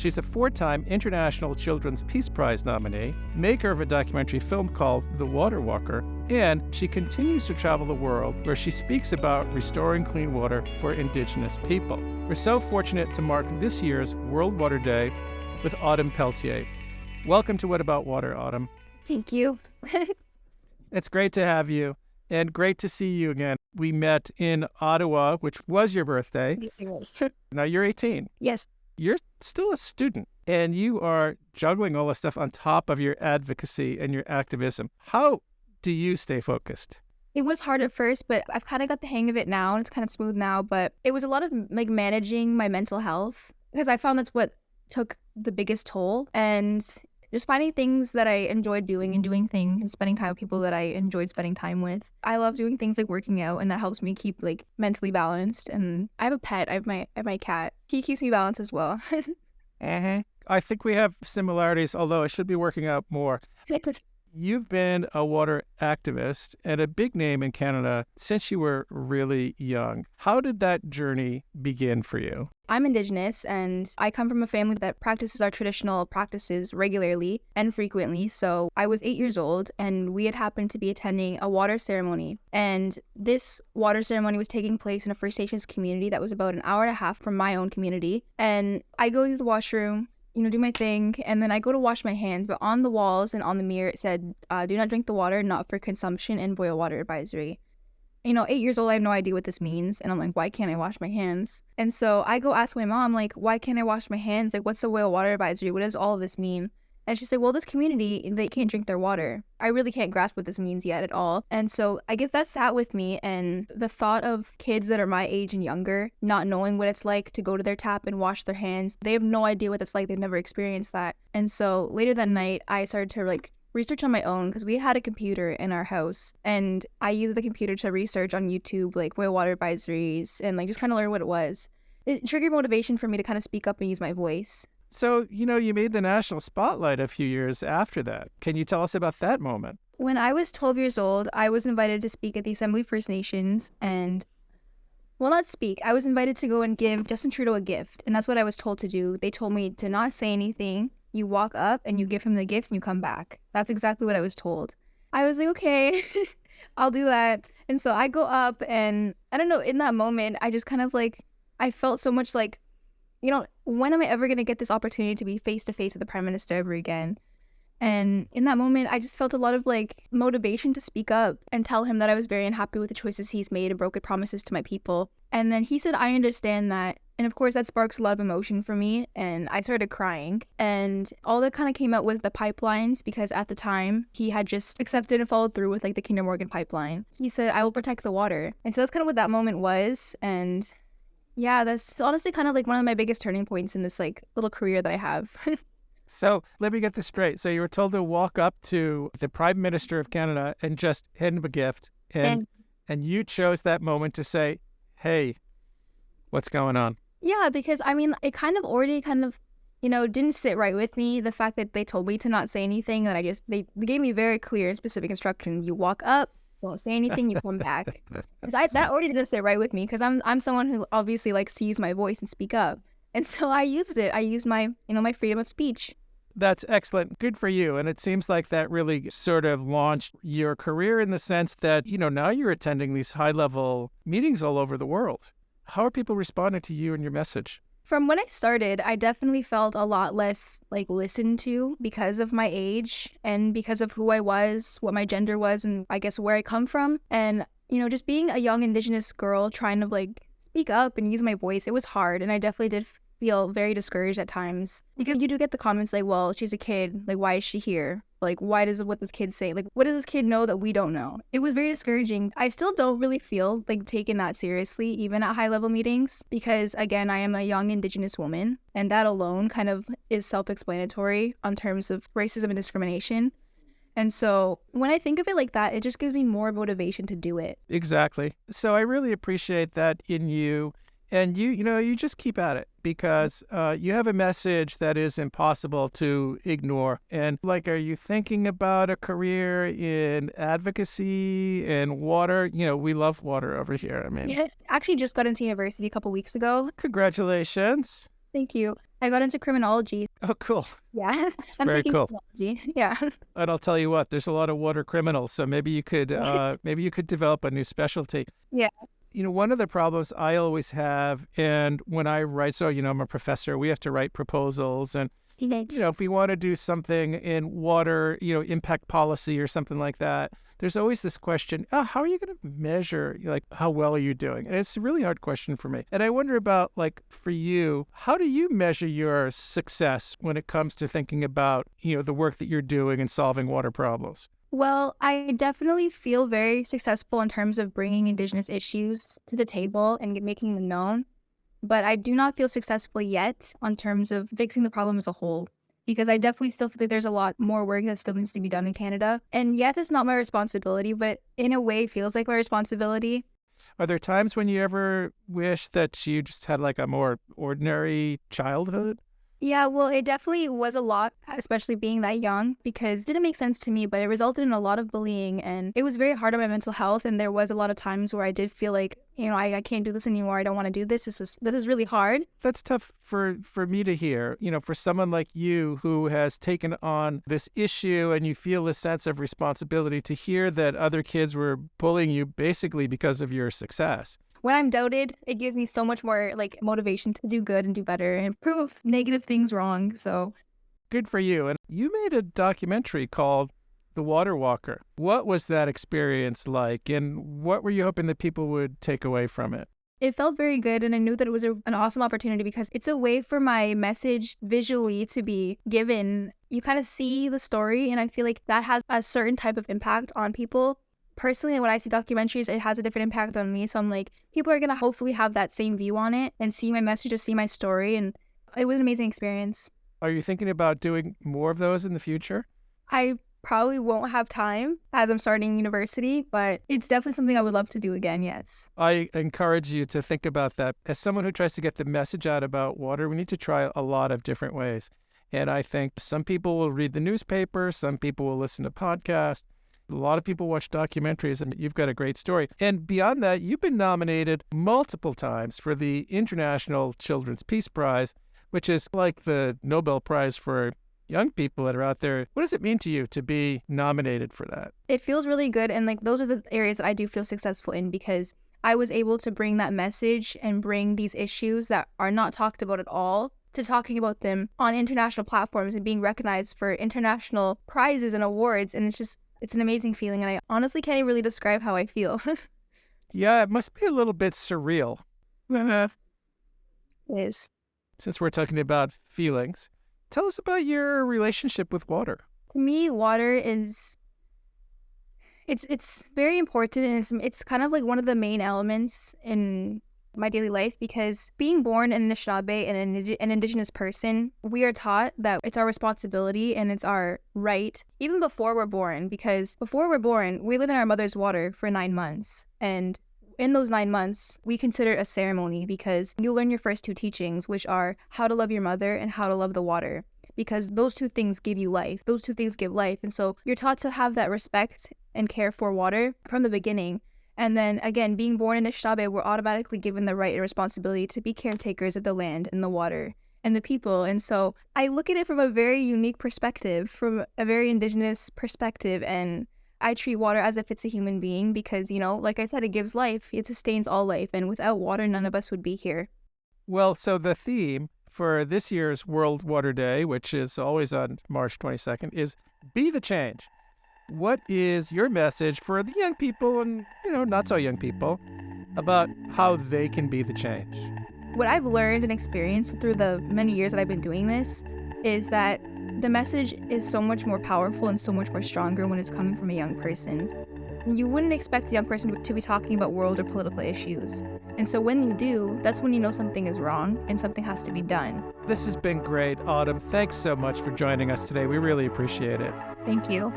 She's a 4-time International Children's Peace Prize nominee, maker of a documentary film called The Water Walker, and she continues to travel the world where she speaks about restoring clean water for Indigenous people. We're so fortunate to mark this year's World Water Day with Autumn Peltier. Welcome to What About Water, Autumn. Thank you. It's great to have you and great to see you again. We met in Ottawa, which was your birthday. Yes, it was. Now you're 18. Yes. You're still a student and you are juggling all this stuff on top of your advocacy and your activism. How do you stay focused? It was hard at first, but I've kind of got the hang of it now, and it's kind of smooth now. But it was a lot of managing my mental health, because I found that's what took the biggest toll. And just finding things that I enjoyed doing and doing things and spending time with people that I enjoyed spending time with. I love doing things like working out, and that helps me keep mentally balanced. And I have a pet. I have my cat. He keeps me balanced as well. I think we have similarities, although I should be working out more. You've been a water activist and a big name in Canada since you were really young. How did that journey begin for you? I'm Indigenous, and I come from a family that practices our traditional practices regularly and frequently. So I was 8 years old, and we had happened to be attending a water ceremony. And this water ceremony was taking place in a First Nations community that was about an hour and a half from my own community. And I go to the washroom, do my thing, and then I go to wash my hands, but on the walls and on the mirror it said, do not drink the water, not for consumption, and boil water advisory. 8 years old, I have no idea what this means, and I'm like, why can't I wash my hands? And so I go ask my mom, why can't I wash my hands? What's the boil water advisory? What does all of this mean? And she's like, well, this community, they can't drink their water. I really can't grasp what this means yet at all. And so I guess that sat with me, and the thought of kids that are my age and younger not knowing what it's like to go to their tap and wash their hands. They have no idea what it's like. They've never experienced that. And so later that night, I started to research on my own, because we had a computer in our house, and I used the computer to research on YouTube, boil water advisories, and just kind of learn what it was. It triggered motivation for me to kind of speak up and use my voice. So, you made the national spotlight a few years after that. Can you tell us about that moment? When I was 12 years old, I was invited to speak at the Assembly First Nations, and, not speak. I was invited to go and give Justin Trudeau a gift, and that's what I was told to do. They told me to not say anything. You walk up and you give him the gift and you come back. That's exactly what I was told. I was like, okay, I'll do that. And so I go up, and I don't know, in that moment, I just kind of I felt so much when am I ever going to get this opportunity to be face to face with the Prime Minister ever again? And in that moment, I just felt a lot of motivation to speak up and tell him that I was very unhappy with the choices he's made and broken promises to my people. And then he said, I understand that. And of course, that sparks a lot of emotion for me. And I started crying. And all that kind of came out was the pipelines, because at the time, he had just accepted and followed through with the Kinder Morgan pipeline. He said, I will protect the water. And so that's kind of what that moment was. And yeah, that's honestly kind of one of my biggest turning points in this little career that I have. So let me get this straight. So you were told to walk up to the Prime Minister of Canada and just hand him a gift. And you chose that moment to say, hey, what's going on? Yeah, because it kind of already didn't sit right with me. The fact that they told me to not say anything, that they gave me very clear and specific instructions. You walk up, don't say anything, you come back. Because that already didn't sit right with me, because I'm someone who obviously likes to use my voice and speak up. And so I used it. I used my my freedom of speech. That's excellent. Good for you. And it seems like that really sort of launched your career in the sense that, now you're attending these high-level meetings all over the world. How are people responding to you and your message? From when I started, I definitely felt a lot less listened to, because of my age and because of who I was, what my gender was, and I guess where I come from. And, just being a young Indigenous girl trying to speak up and use my voice, it was hard. And I definitely did feel very discouraged at times, because you do get the comments well, she's a kid, why is she here? Why does what this kid say? What does this kid know that we don't know? It was very discouraging. I still don't really feel taken that seriously, even at high level meetings, because again, I am a young Indigenous woman, and that alone kind of is self-explanatory on terms of racism and discrimination. And so when I think of it like that, it just gives me more motivation to do it. Exactly. So I really appreciate that in you. And you just keep at it, because you have a message that is impossible to ignore. And are you thinking about a career in advocacy and water? We love water over here. Yeah, actually just got into university a couple weeks ago. Congratulations. Thank you. I got into criminology. Oh, cool. Yeah, I'm Very taking cool. criminology. Yeah. And I'll tell you what, there's a lot of water criminals, so maybe you could develop a new specialty. Yeah. One of the problems I always have, and when I write, so, I'm a professor, we have to write proposals, and if we want to do something in water, impact policy or something like that, there's always this question, how are you going to measure, how well are you doing? And it's a really hard question for me. And I wonder about, for you, how do you measure your success when it comes to thinking about, the work that you're doing and solving water problems? Well, I definitely feel very successful in terms of bringing Indigenous issues to the table and making them known. But I do not feel successful yet on terms of fixing the problem as a whole, because I definitely still feel like there's a lot more work that still needs to be done in Canada. And yes, it's not my responsibility, but in a way feels like my responsibility. Are there times when you ever wish that you just had a more ordinary childhood? Yeah, well, it definitely was a lot, especially being that young, because it didn't make sense to me, but it resulted in a lot of bullying, and it was very hard on my mental health, and there was a lot of times where I did feel like, I can't do this anymore, I don't want to do this, this is really hard. That's tough for me to hear, for someone like you who has taken on this issue and you feel a sense of responsibility, to hear that other kids were bullying you basically because of your success. When I'm doubted, it gives me so much more motivation to do good and do better and prove negative things wrong. So good for you. And you made a documentary called The Water Walker. What was that experience like, and what were you hoping that people would take away from it? It felt very good, and I knew that it was an awesome opportunity because it's a way for my message visually to be given. You kind of see the story, and I feel like that has a certain type of impact on people. Personally, when I see documentaries, it has a different impact on me. So I'm like, people are going to hopefully have that same view on it and see my message or see my story. And it was an amazing experience. Are you thinking about doing more of those in the future? I probably won't have time as I'm starting university, but it's definitely something I would love to do again, yes. I encourage you to think about that. As someone who tries to get the message out about water, we need to try a lot of different ways. And I think some people will read the newspaper, some people will listen to podcasts. A lot of people watch documentaries, and you've got a great story. And beyond that, you've been nominated multiple times for the International Children's Peace Prize, which is like the Nobel Prize for young people that are out there. What does it mean to you to be nominated for that? It feels really good. And those are the areas that I do feel successful in, because I was able to bring that message and bring these issues that are not talked about at all to talking about them on international platforms and being recognized for international prizes and awards. And it's an amazing feeling, and I honestly can't even really describe how I feel. Yeah, it must be a little bit surreal. It is. Since we're talking about feelings, tell us about your relationship with water. To me, water is... It's very important, and it's kind of like one of the main elements in my daily life, because being born an Anishinaabe and an Indigenous person, we are taught that it's our responsibility and it's our right, even before we're born, because before we're born, we live in our mother's water for 9 months. And in those 9 months, we consider it a ceremony, because you learn your first two teachings, which are how to love your mother and how to love the water, because those two things give you life. Those two things give life. And so you're taught to have that respect and care for water from the beginning. And then, again, being born in Anishinaabe, we're automatically given the right and responsibility to be caretakers of the land and the water and the people. And so I look at it from a very unique perspective, from a very Indigenous perspective. And I treat water as if it's a human being because, like I said, it gives life. It sustains all life. And without water, none of us would be here. Well, so the theme for this year's World Water Day, which is always on March 22nd, is Be the Change. What is your message for the young people and, not so young people about how they can be the change? What I've learned and experienced through the many years that I've been doing this is that the message is so much more powerful and so much more stronger when it's coming from a young person. You wouldn't expect a young person to be talking about world or political issues. And so when you do, that's when you know something is wrong and something has to be done. This has been great, Autumn. Thanks so much for joining us today. We really appreciate it. Thank you.